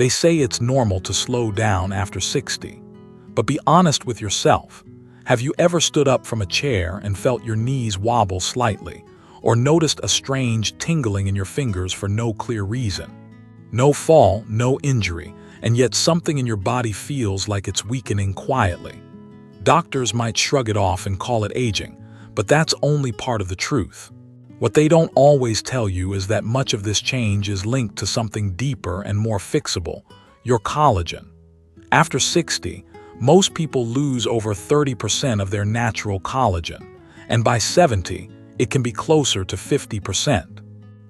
They say it's normal to slow down after 60. But be honest with yourself. Have you ever stood up from a chair and felt your knees wobble slightly, or noticed a strange tingling in your fingers for no clear reason? No fall, no injury, and yet something in your body feels like it's weakening quietly. Doctors might shrug it off and call it aging, but that's only part of the truth. What they don't always tell you is that much of this change is linked to something deeper and more fixable: your collagen. After 60, most people lose over 30% of their natural collagen, and by 70, it can be closer to 50%.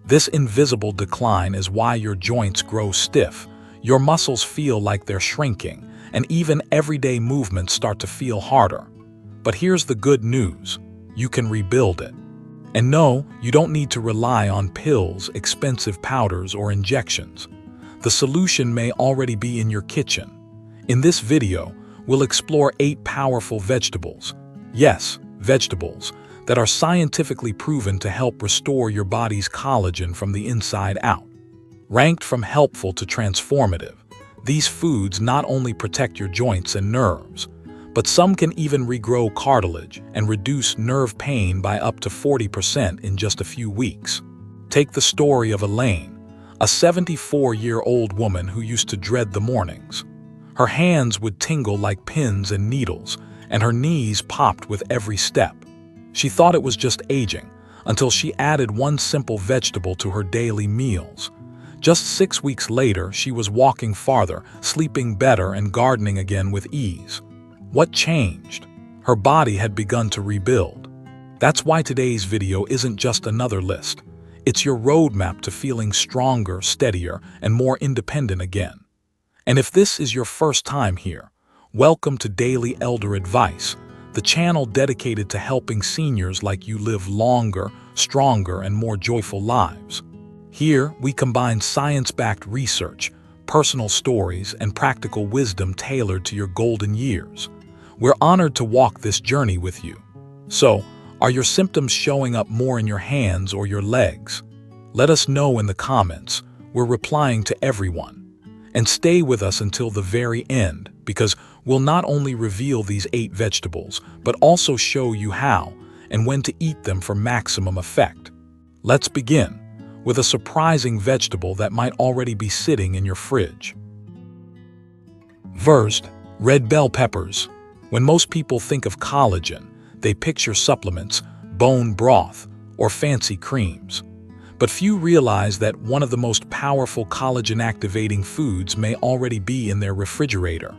This invisible decline is why your joints grow stiff, your muscles feel like they're shrinking, and even everyday movements start to feel harder. But here's the good news: you can rebuild it. And no, you don't need to rely on pills, expensive powders, or injections. The solution may already be in your kitchen. In this video, we'll explore 8 powerful vegetables. Yes, vegetables that are scientifically proven to help restore your body's collagen from the inside out. Ranked from helpful to transformative, these foods not only protect your joints and nerves, but some can even regrow cartilage and reduce nerve pain by up to 40% in just a few weeks. Take the story of Elaine, a 74-year-old woman who used to dread the mornings. Her hands would tingle like pins and needles, and her knees popped with every step. She thought it was just aging, until she added one simple vegetable to her daily meals. Just 6 weeks later, she was walking farther, sleeping better, and gardening again with ease. What changed? Her body had begun to rebuild. That's why today's video isn't just another list. It's your roadmap to feeling stronger, steadier, and more independent again. And if this is your first time here, welcome to Daily Elder Advice, the channel dedicated to helping seniors like you live longer, stronger, and more joyful lives. Here, we combine science-backed research, personal stories, and practical wisdom tailored to your golden years. We're honored to walk this journey with you. So, are your symptoms showing up more in your hands or your legs? Let us know in the comments. We're replying to everyone. And stay with us until the very end, because we'll not only reveal these 8 vegetables, but also show you how and when to eat them for maximum effect. Let's begin with a surprising vegetable that might already be sitting in your fridge. First, red bell peppers. When most people think of collagen, they picture supplements, bone broth, or fancy creams. But few realize that one of the most powerful collagen-activating foods may already be in their refrigerator.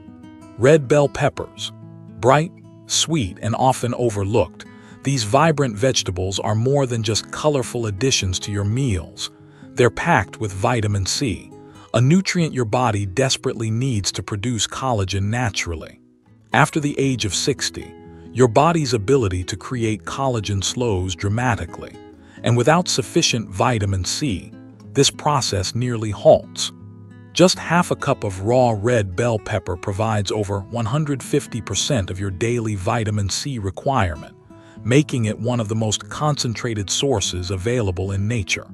Red bell peppers. Bright, sweet, and often overlooked, these vibrant vegetables are more than just colorful additions to your meals. They're packed with vitamin C, a nutrient your body desperately needs to produce collagen naturally. After the age of 60, your body's ability to create collagen slows dramatically, and without sufficient vitamin C, this process nearly halts. Just half a cup of raw red bell pepper provides over 150% of your daily vitamin C requirement, making it one of the most concentrated sources available in nature.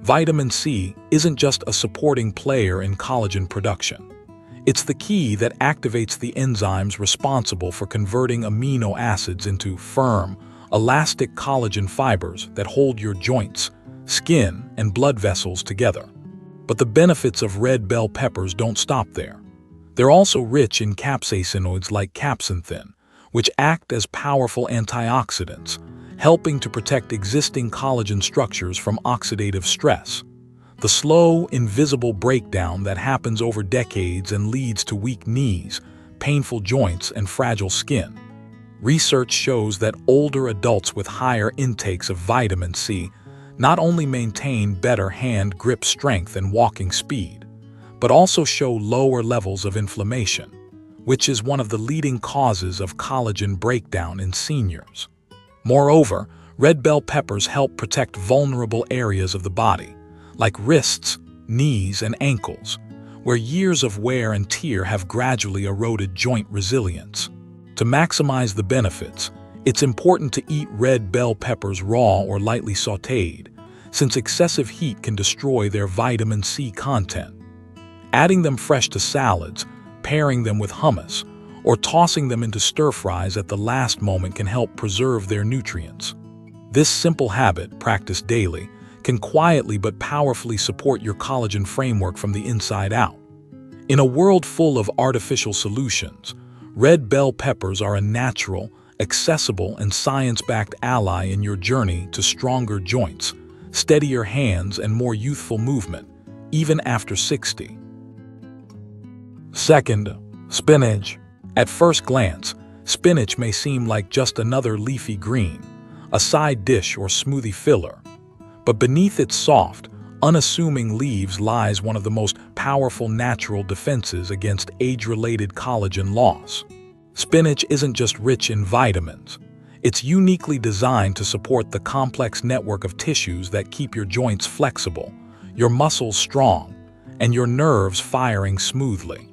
Vitamin C isn't just a supporting player in collagen production. It's the key that activates the enzymes responsible for converting amino acids into firm, elastic collagen fibers that hold your joints, skin, and blood vessels together. But the benefits of red bell peppers don't stop there. They're also rich in capsaicinoids like capsanthin, which act as powerful antioxidants, helping to protect existing collagen structures from oxidative stress. The slow, invisible breakdown that happens over decades and leads to weak knees, painful joints, and fragile skin. Research shows that older adults with higher intakes of vitamin C not only maintain better hand grip strength and walking speed, but also show lower levels of inflammation, which is one of the leading causes of collagen breakdown in seniors. Moreover, red bell peppers help protect vulnerable areas of the body, like wrists, knees, and ankles, where years of wear and tear have gradually eroded joint resilience. To maximize the benefits, it's important to eat red bell peppers raw or lightly sautéed, since excessive heat can destroy their vitamin C content. Adding them fresh to salads, pairing them with hummus, or tossing them into stir-fries at the last moment can help preserve their nutrients. This simple habit, practiced daily, can quietly but powerfully support your collagen framework from the inside out. In a world full of artificial solutions, red bell peppers are a natural, accessible, and science-backed ally in your journey to stronger joints, steadier hands, and more youthful movement, even after 60. Second, spinach. At first glance, spinach may seem like just another leafy green, a side dish or smoothie filler. But beneath its soft, unassuming leaves lies one of the most powerful natural defenses against age-related collagen loss. Spinach isn't just rich in vitamins. It's uniquely designed to support the complex network of tissues that keep your joints flexible, your muscles strong, and your nerves firing smoothly.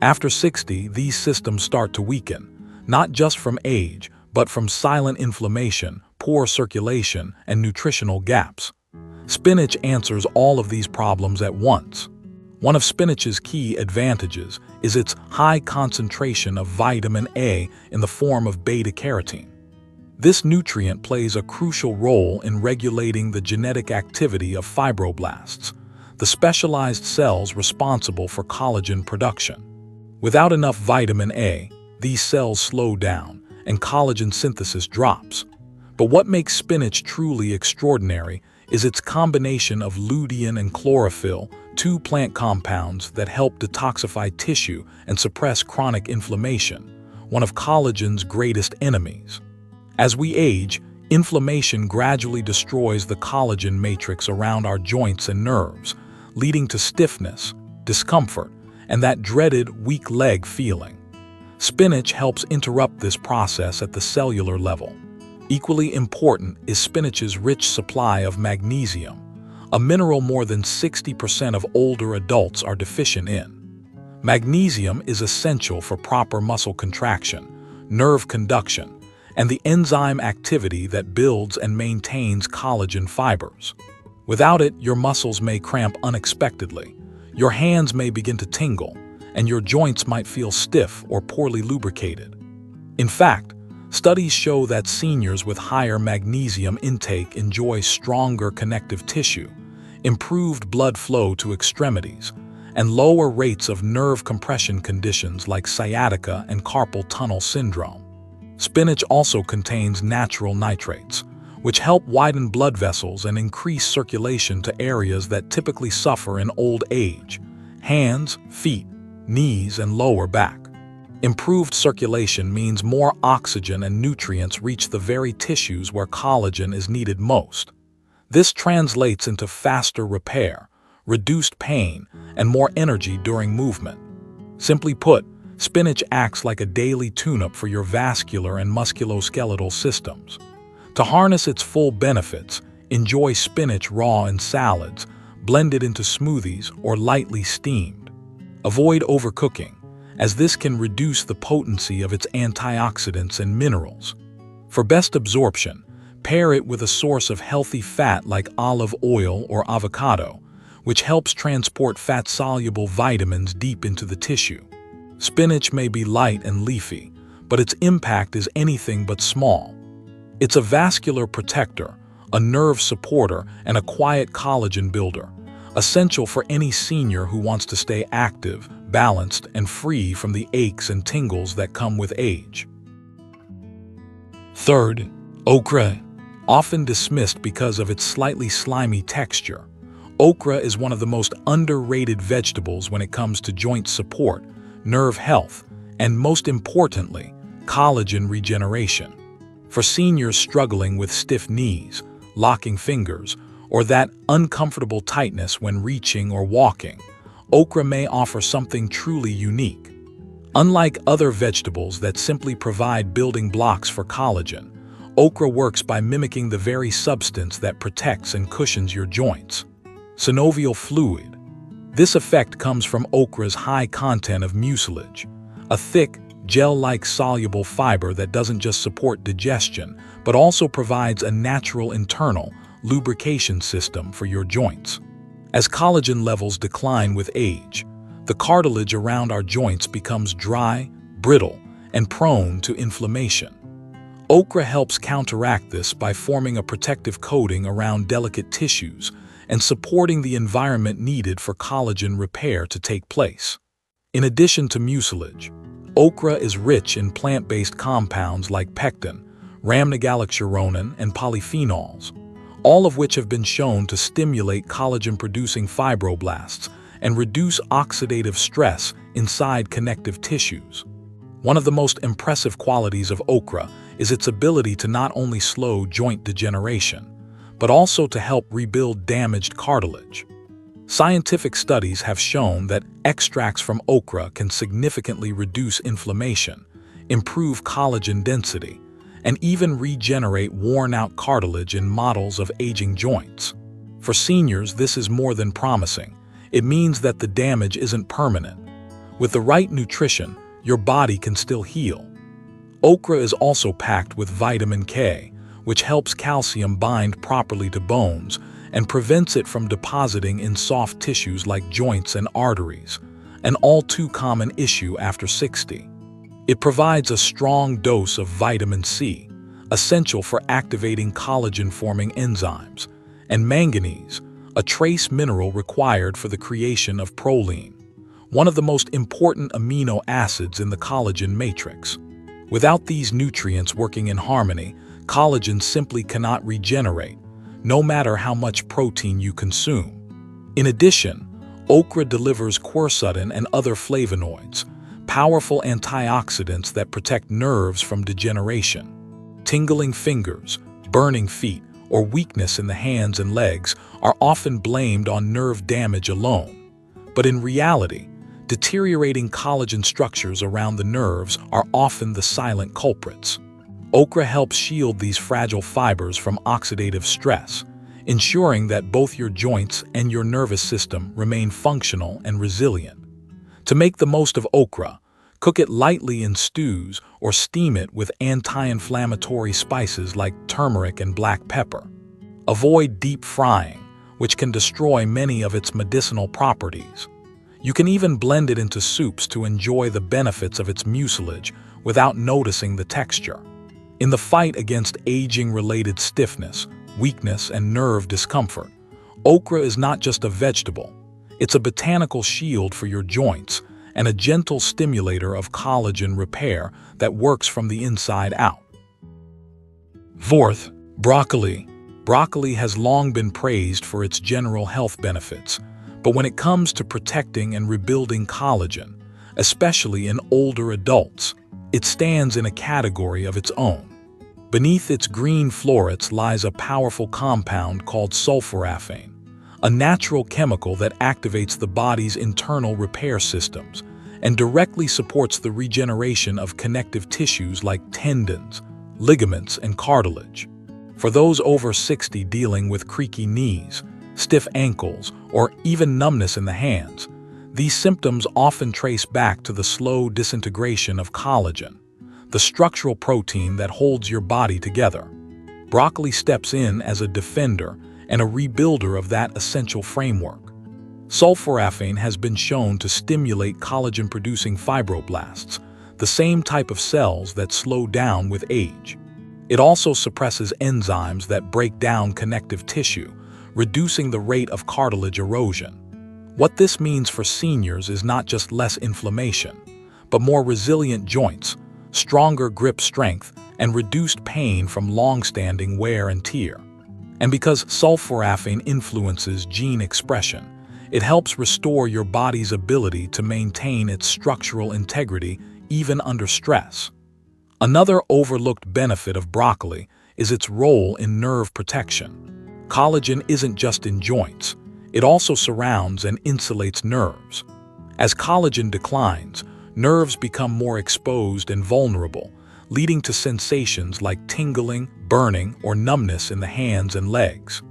After 60, these systems start to weaken, not just from age, but from silent inflammation, poor circulation, and nutritional gaps. Spinach answers all of these problems at once. One of spinach's key advantages is its high concentration of vitamin A in the form of beta-carotene. This nutrient plays a crucial role in regulating the genetic activity of fibroblasts, the specialized cells responsible for collagen production. Without enough vitamin A, these cells slow down and collagen synthesis drops. But what makes spinach truly extraordinary is its combination of lutein and chlorophyll, two plant compounds that help detoxify tissue and suppress chronic inflammation, one of collagen's greatest enemies. As we age, inflammation gradually destroys the collagen matrix around our joints and nerves, leading to stiffness, discomfort, and that dreaded weak leg feeling. Spinach helps interrupt this process at the cellular level. Equally important is spinach's rich supply of magnesium, a mineral more than 60% of older adults are deficient in. Magnesium is essential for proper muscle contraction, nerve conduction, and the enzyme activity that builds and maintains collagen fibers. Without it, your muscles may cramp unexpectedly, your hands may begin to tingle, and your joints might feel stiff or poorly lubricated. In fact, studies show that seniors with higher magnesium intake enjoy stronger connective tissue, improved blood flow to extremities, and lower rates of nerve compression conditions like sciatica and carpal tunnel syndrome. Spinach also contains natural nitrates, which help widen blood vessels and increase circulation to areas that typically suffer in old age: hands, feet, knees, and lower back. Improved circulation means more oxygen and nutrients reach the very tissues where collagen is needed most. This translates into faster repair, reduced pain, and more energy during movement. Simply put, spinach acts like a daily tune-up for your vascular and musculoskeletal systems. To harness its full benefits, enjoy spinach raw in salads, blended into smoothies, or lightly steamed. Avoid overcooking, as this can reduce the potency of its antioxidants and minerals. For best absorption, pair it with a source of healthy fat like olive oil or avocado, which helps transport fat-soluble vitamins deep into the tissue. Spinach may be light and leafy, but its impact is anything but small. It's a vascular protector, a nerve supporter, and a quiet collagen builder, essential for any senior who wants to stay active, balanced, and free from the aches and tingles that come with age. Third, okra. Often dismissed because of its slightly slimy texture, okra is one of the most underrated vegetables when it comes to joint support, nerve health, and most importantly, collagen regeneration. For seniors struggling with stiff knees, locking fingers, or that uncomfortable tightness when reaching or walking, okra may offer something truly unique. Unlike other vegetables that simply provide building blocks for collagen, okra works by mimicking the very substance that protects and cushions your joints: synovial fluid. This effect comes from okra's high content of mucilage, a thick, gel-like soluble fiber that doesn't just support digestion, but also provides a natural internal lubrication system for your joints. As collagen levels decline with age, the cartilage around our joints becomes dry, brittle, and prone to inflammation. Okra helps counteract this by forming a protective coating around delicate tissues and supporting the environment needed for collagen repair to take place. In addition to mucilage, okra is rich in plant-based compounds like pectin, rhamnogalaxuronin, and polyphenols, all of which have been shown to stimulate collagen-producing fibroblasts and reduce oxidative stress inside connective tissues. One of the most impressive qualities of okra is its ability to not only slow joint degeneration, but also to help rebuild damaged cartilage. Scientific studies have shown that extracts from okra can significantly reduce inflammation, improve collagen density, and even regenerate worn-out cartilage in models of aging joints. For seniors, this is more than promising. It means that the damage isn't permanent. With the right nutrition, your body can still heal. Okra is also packed with vitamin K, which helps calcium bind properly to bones and prevents it from depositing in soft tissues like joints and arteries, an all-too-common issue after 60. It provides a strong dose of vitamin C, essential for activating collagen-forming enzymes, and manganese, a trace mineral required for the creation of proline, one of the most important amino acids in the collagen matrix. Without these nutrients working in harmony, collagen simply cannot regenerate, no matter how much protein you consume. In addition, okra delivers quercetin and other flavonoids, powerful antioxidants that protect nerves from degeneration. Tingling fingers, burning feet, or weakness in the hands and legs are often blamed on nerve damage alone. But in reality, deteriorating collagen structures around the nerves are often the silent culprits. Okra helps shield these fragile fibers from oxidative stress, ensuring that both your joints and your nervous system remain functional and resilient. To make the most of okra, cook it lightly in stews or steam it with anti-inflammatory spices like turmeric and black pepper. Avoid deep frying, which can destroy many of its medicinal properties. You can even blend it into soups to enjoy the benefits of its mucilage without noticing the texture. In the fight against aging-related stiffness, weakness, and nerve discomfort, okra is not just a vegetable. It's a botanical shield for your joints and a gentle stimulator of collagen repair that works from the inside out. Fourth, broccoli. Broccoli has long been praised for its general health benefits, but when it comes to protecting and rebuilding collagen, especially in older adults, it stands in a category of its own. Beneath its green florets lies a powerful compound called sulforaphane, a natural chemical that activates the body's internal repair systems and directly supports the regeneration of connective tissues like tendons, ligaments, and cartilage. For those over 60 dealing with creaky knees, stiff ankles, or even numbness in the hands, these symptoms often trace back to the slow disintegration of collagen, the structural protein that holds your body together. Broccoli steps in as a defender and a rebuilder of that essential framework. Sulforaphane has been shown to stimulate collagen-producing fibroblasts, the same type of cells that slow down with age. It also suppresses enzymes that break down connective tissue, reducing the rate of cartilage erosion. What this means for seniors is not just less inflammation, but more resilient joints, stronger grip strength, and reduced pain from long-standing wear and tear. And because sulforaphane influences gene expression, it helps restore your body's ability to maintain its structural integrity even under stress. Another overlooked benefit of broccoli is its role in nerve protection. Collagen isn't just in joints, it also surrounds and insulates nerves. As collagen declines, nerves become more exposed and vulnerable, leading to sensations like tingling, burning, or numbness in the hands and legs.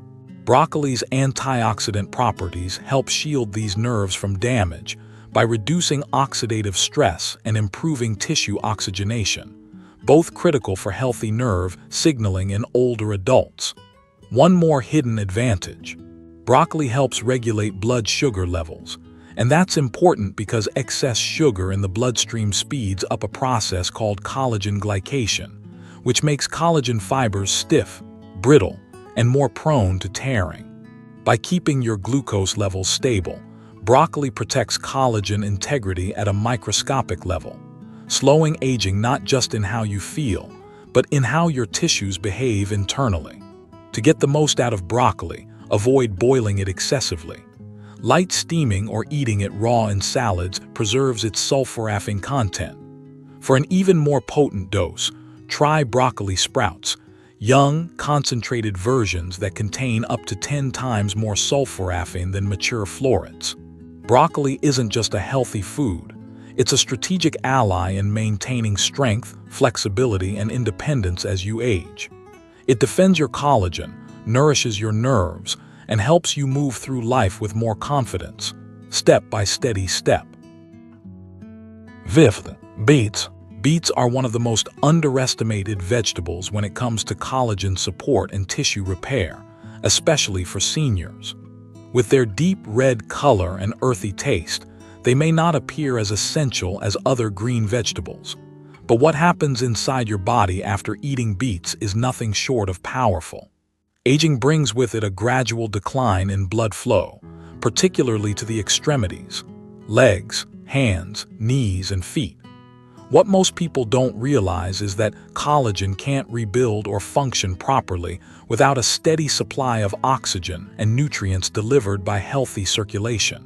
Broccoli's antioxidant properties help shield these nerves from damage by reducing oxidative stress and improving tissue oxygenation, both critical for healthy nerve signaling in older adults. One more hidden advantage: broccoli helps regulate blood sugar levels, And that's important because excess sugar in the bloodstream speeds up a process called collagen glycation, which makes collagen fibers stiff, brittle, and more prone to tearing. By keeping your glucose levels stable, broccoli protects collagen integrity at a microscopic level, slowing aging not just in how you feel, but in how your tissues behave internally. To get the most out of broccoli, avoid boiling it excessively. Light steaming or eating it raw in salads preserves its sulforaphane content. For an even more potent dose, try broccoli sprouts, young, concentrated versions that contain up to 10 times more sulforaphane than mature florets. Broccoli isn't just a healthy food, it's a strategic ally in maintaining strength, flexibility, and independence as you age. It defends your collagen, nourishes your nerves, and helps you move through life with more confidence, step by steady step. Fifth, beets. Beets are one of the most underestimated vegetables when it comes to collagen support and tissue repair, especially for seniors. With their deep red color and earthy taste, they may not appear as essential as other green vegetables. But what happens inside your body after eating beets is nothing short of powerful. Aging brings with it a gradual decline in blood flow, particularly to the extremities, legs, hands, knees, and feet. What most people don't realize is that collagen can't rebuild or function properly without a steady supply of oxygen and nutrients delivered by healthy circulation.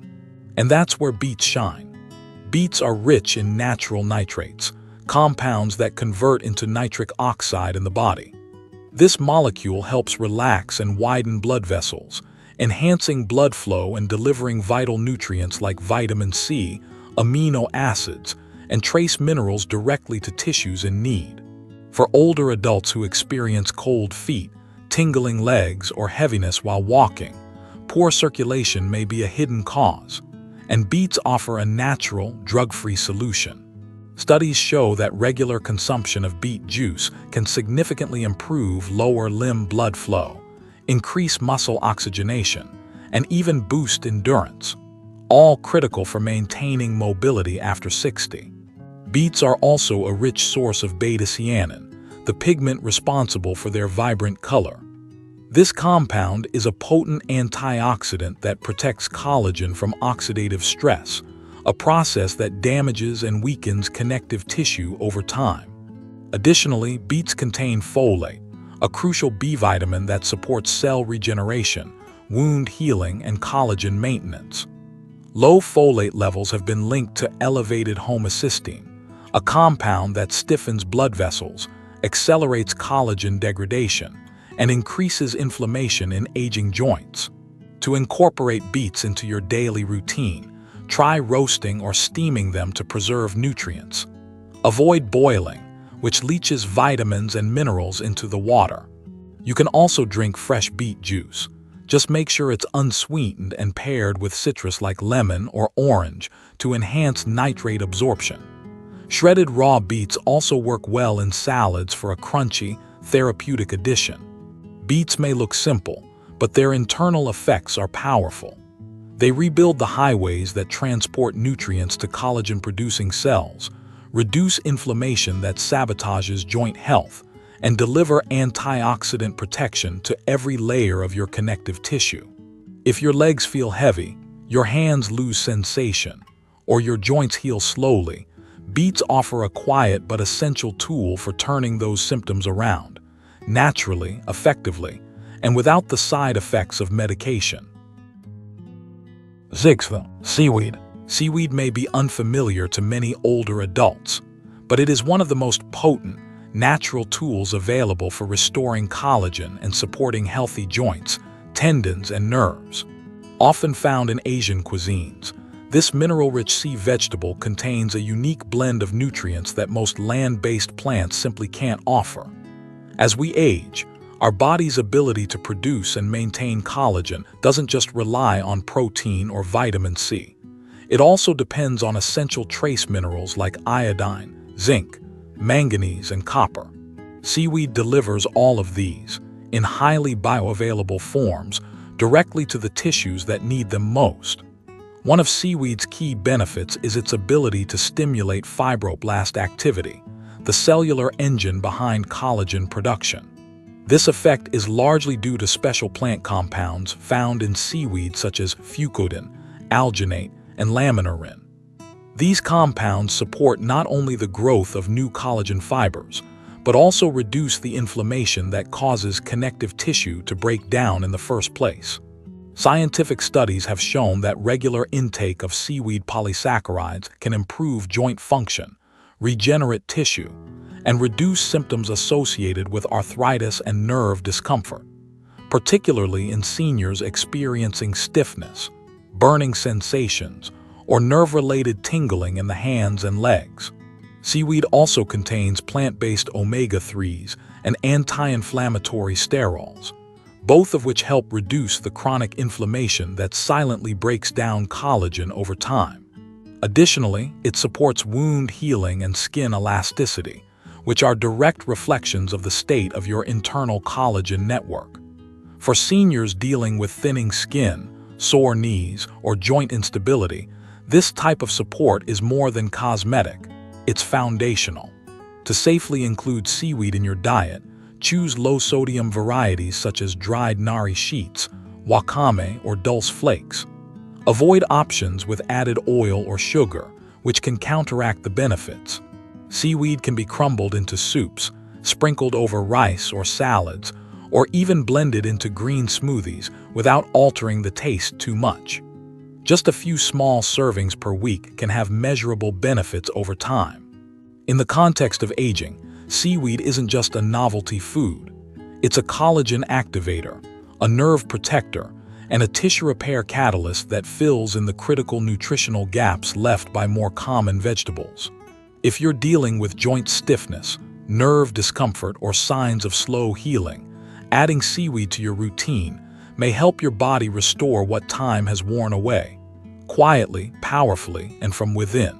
And that's where beets shine. Beets are rich in natural nitrates, compounds that convert into nitric oxide in the body. This molecule helps relax and widen blood vessels, enhancing blood flow and delivering vital nutrients like vitamin C, amino acids, and trace minerals directly to tissues in need. For older adults who experience cold feet, tingling legs, or heaviness while walking, poor circulation may be a hidden cause, and beets offer a natural, drug-free solution. Studies show that regular consumption of beet juice can significantly improve lower limb blood flow, increase muscle oxygenation, and even boost endurance, all critical for maintaining mobility after 60. Beets are also a rich source of beta-cyanin, the pigment responsible for their vibrant color. This compound is a potent antioxidant that protects collagen from oxidative stress, a process that damages and weakens connective tissue over time. Additionally, beets contain folate, a crucial B vitamin that supports cell regeneration, wound healing, and collagen maintenance. Low folate levels have been linked to elevated homocysteine, a compound that stiffens blood vessels, accelerates collagen degradation, and increases inflammation in aging joints. To incorporate beets into your daily routine, try roasting or steaming them to preserve nutrients. Avoid boiling, which leaches vitamins and minerals into the water. You can also drink fresh beet juice. Just make sure it's unsweetened and paired with citrus like lemon or orange to enhance nitrate absorption. Shredded raw beets also work well in salads for a crunchy, therapeutic addition. Beets may look simple, but their internal effects are powerful. They rebuild the highways that transport nutrients to collagen-producing cells, reduce inflammation that sabotages joint health, and deliver antioxidant protection to every layer of your connective tissue. If your legs feel heavy, your hands lose sensation, or your joints heal slowly, beets offer a quiet but essential tool for turning those symptoms around, naturally, effectively, and without the side effects of medication. Sixth, seaweed. Seaweed may be unfamiliar to many older adults, but it is one of the most potent, natural tools available for restoring collagen and supporting healthy joints, tendons, and nerves. Often found in Asian cuisines, this mineral-rich sea vegetable contains a unique blend of nutrients that most land-based plants simply can't offer. As we age, our body's ability to produce and maintain collagen doesn't just rely on protein or vitamin C. It also depends on essential trace minerals like iodine, zinc, manganese, and copper. Seaweed delivers all of these, in highly bioavailable forms, directly to the tissues that need them most. One of seaweed's key benefits is its ability to stimulate fibroblast activity, the cellular engine behind collagen production. This effect is largely due to special plant compounds found in seaweed such as fucodin, alginate, and laminarin. These compounds support not only the growth of new collagen fibers, but also reduce the inflammation that causes connective tissue to break down in the first place. Scientific studies have shown that regular intake of seaweed polysaccharides can improve joint function, regenerate tissue, and reduce symptoms associated with arthritis and nerve discomfort, particularly in seniors experiencing stiffness, burning sensations, or nerve-related tingling in the hands and legs. Seaweed also contains plant-based omega-3s and anti-inflammatory sterols, both of which help reduce the chronic inflammation that silently breaks down collagen over time. Additionally, it supports wound healing and skin elasticity, which are direct reflections of the state of your internal collagen network. For seniors dealing with thinning skin, sore knees, or joint instability, this type of support is more than cosmetic, it's foundational. To safely include seaweed in your diet, choose low-sodium varieties such as dried nari sheets, wakame, or dulse flakes. Avoid options with added oil or sugar, which can counteract the benefits. Seaweed can be crumbled into soups, sprinkled over rice or salads, or even blended into green smoothies without altering the taste too much. Just a few small servings per week can have measurable benefits over time. In the context of aging, seaweed isn't just a novelty food. It's a collagen activator, a nerve protector, and a tissue repair catalyst that fills in the critical nutritional gaps left by more common vegetables. If you're dealing with joint stiffness, nerve discomfort, or signs of slow healing, adding seaweed to your routine may help your body restore what time has worn away, quietly, powerfully, and from within.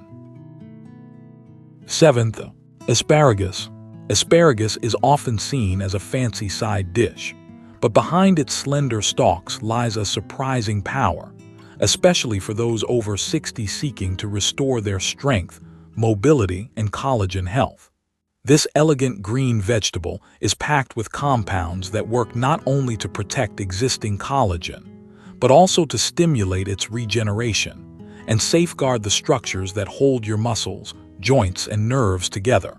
7th, asparagus. Asparagus is often seen as a fancy side dish, but behind its slender stalks lies a surprising power, especially for those over 60 seeking to restore their strength, mobility, and collagen health. This elegant green vegetable is packed with compounds that work not only to protect existing collagen, but also to stimulate its regeneration and safeguard the structures that hold your muscles, joints, and nerves together.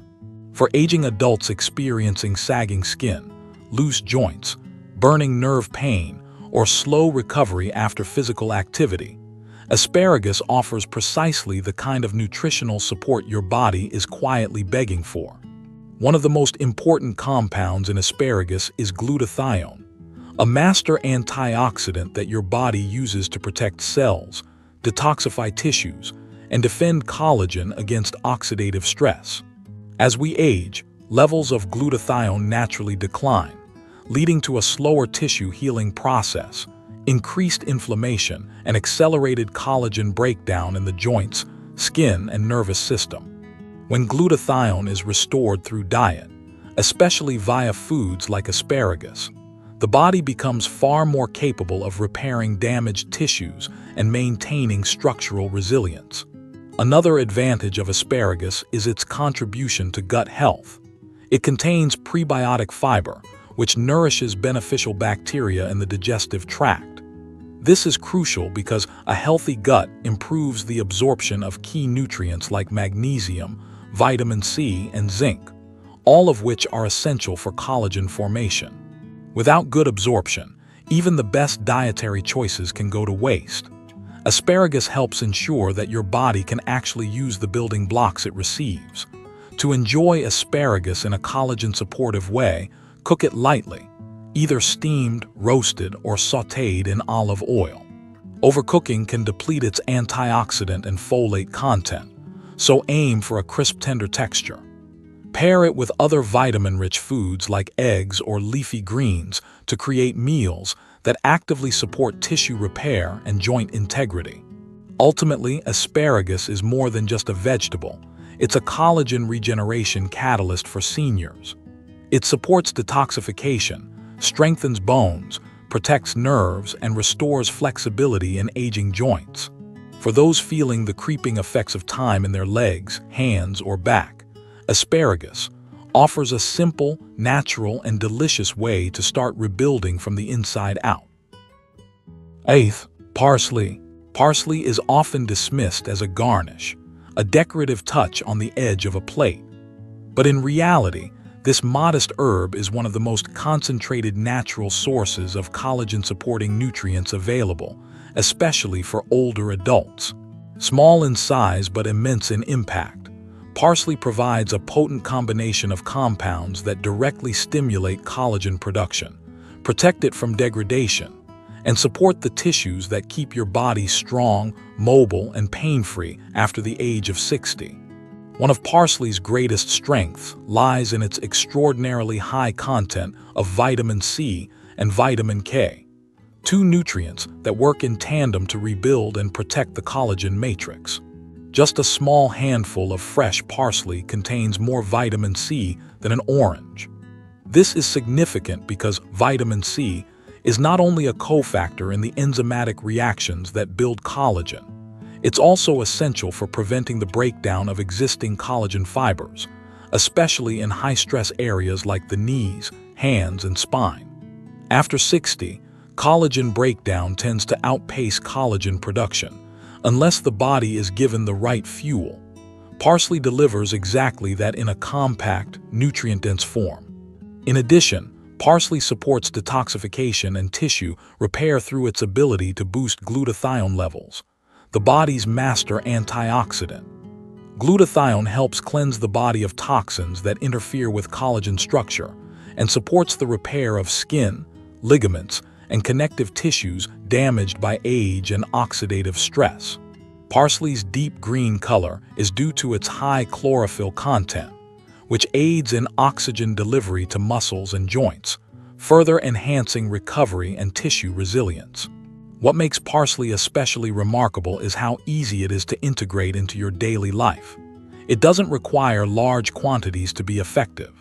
For aging adults experiencing sagging skin, loose joints, burning nerve pain, or slow recovery after physical activity, asparagus offers precisely the kind of nutritional support your body is quietly begging for. One of the most important compounds in asparagus is glutathione, a master antioxidant that your body uses to protect cells, detoxify tissues, and defend collagen against oxidative stress. As we age, levels of glutathione naturally decline, leading to a slower tissue healing process, increased inflammation, and accelerated collagen breakdown in the joints, skin, and nervous system. When glutathione is restored through diet, especially via foods like asparagus, the body becomes far more capable of repairing damaged tissues and maintaining structural resilience. Another advantage of asparagus is its contribution to gut health. It contains prebiotic fiber, which nourishes beneficial bacteria in the digestive tract. This is crucial because a healthy gut improves the absorption of key nutrients like magnesium, vitamin C, and zinc, all of which are essential for collagen formation. Without good absorption, even the best dietary choices can go to waste. Asparagus helps ensure that your body can actually use the building blocks it receives. To enjoy asparagus in a collagen-supportive way, cook it lightly, either steamed, roasted, or sautéed in olive oil. Overcooking can deplete its antioxidant and folate content, so aim for a crisp, tender texture. Pair it with other vitamin-rich foods like eggs or leafy greens to create meals that actively support tissue repair and joint integrity. Ultimately, asparagus is more than just a vegetable. It's a collagen regeneration catalyst for seniors. It supports detoxification, strengthens bones, protects nerves, and restores flexibility in aging joints. For those feeling the creeping effects of time in their legs, hands, or back, asparagus offers a simple, natural, and delicious way to start rebuilding from the inside out. 8th, parsley. Parsley is often dismissed as a garnish, a decorative touch on the edge of a plate. But in reality, this modest herb is one of the most concentrated natural sources of collagen-supporting nutrients available, especially for older adults. Small in size but immense in impact, parsley provides a potent combination of compounds that directly stimulate collagen production, protect it from degradation, and support the tissues that keep your body strong, mobile, and pain-free after the age of 60. One of parsley's greatest strengths lies in its extraordinarily high content of vitamin C and vitamin K, two nutrients that work in tandem to rebuild and protect the collagen matrix. Just a small handful of fresh parsley contains more vitamin C than an orange. This is significant because vitamin C is not only a cofactor in the enzymatic reactions that build collagen, it's also essential for preventing the breakdown of existing collagen fibers, especially in high-stress areas like the knees, hands, and spine. After 60, collagen breakdown tends to outpace collagen production, unless the body is given the right fuel. Parsley delivers exactly that in a compact, nutrient-dense form. In addition, parsley supports detoxification and tissue repair through its ability to boost glutathione levels, the body's master antioxidant. Glutathione helps cleanse the body of toxins that interfere with collagen structure and supports the repair of skin, ligaments, and connective tissues damaged by age and oxidative stress. Parsley's deep green color is due to its high chlorophyll content, which aids in oxygen delivery to muscles and joints, further enhancing recovery and tissue resilience. What makes parsley especially remarkable is how easy it is to integrate into your daily life. It doesn't require large quantities to be effective.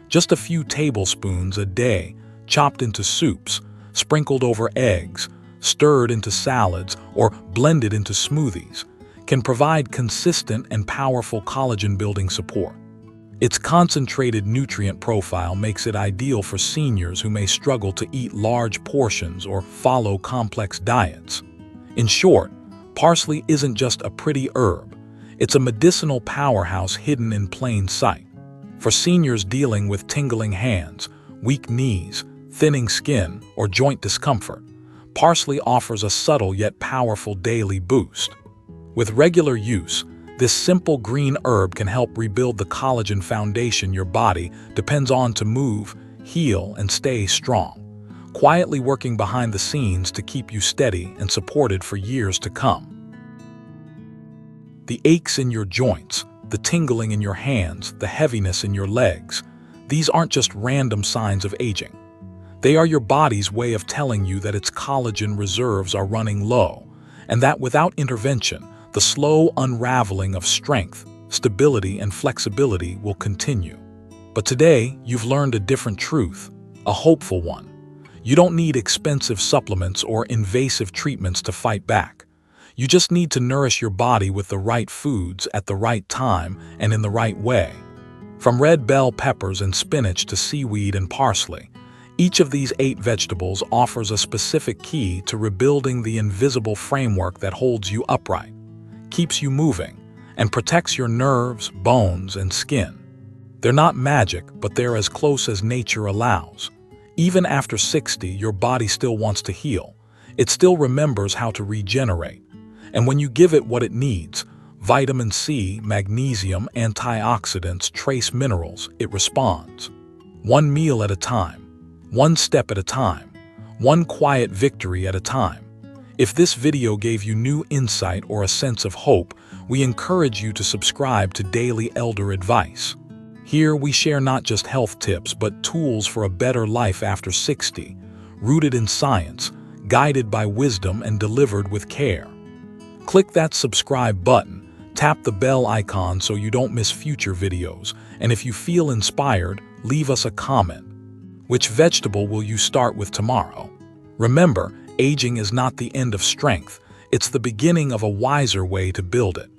Just a few tablespoons a day, chopped into soups, sprinkled over eggs, stirred into salads, or blended into smoothies, can provide consistent and powerful collagen-building support. Its concentrated nutrient profile makes it ideal for seniors who may struggle to eat large portions or follow complex diets. In short, parsley isn't just a pretty herb, it's a medicinal powerhouse hidden in plain sight. For seniors dealing with tingling hands, weak knees, thinning skin, or joint discomfort, parsley offers a subtle yet powerful daily boost. With regular use, this simple green herb can help rebuild the collagen foundation your body depends on to move, heal, and stay strong, quietly working behind the scenes to keep you steady and supported for years to come. The aches in your joints, the tingling in your hands, the heaviness in your legs, these aren't just random signs of aging. They are your body's way of telling you that its collagen reserves are running low, and that without intervention, the slow unraveling of strength, stability, and flexibility will continue. But today, you've learned a different truth, a hopeful one. You don't need expensive supplements or invasive treatments to fight back. You just need to nourish your body with the right foods at the right time and in the right way. From red bell peppers and spinach to seaweed and parsley, each of these 8 vegetables offers a specific key to rebuilding the invisible framework that holds you upright, keeps you moving, and protects your nerves, bones, and skin. They're not magic, but they're as close as nature allows. Even after 60, your body still wants to heal. It still remembers how to regenerate. And when you give it what it needs, vitamin C, magnesium, antioxidants, trace minerals, it responds. One meal at a time, one step at a time, one quiet victory at a time. If this video gave you new insight or a sense of hope, we encourage you to subscribe to Daily Elder Advice. Here we share not just health tips, but tools for a better life after 60, rooted in science, guided by wisdom, and delivered with care. Click that subscribe button, tap the bell icon so you don't miss future videos, and if you feel inspired, leave us a comment. Which vegetable will you start with tomorrow? Remember, aging is not the end of strength, It's the beginning of a wiser way to build it.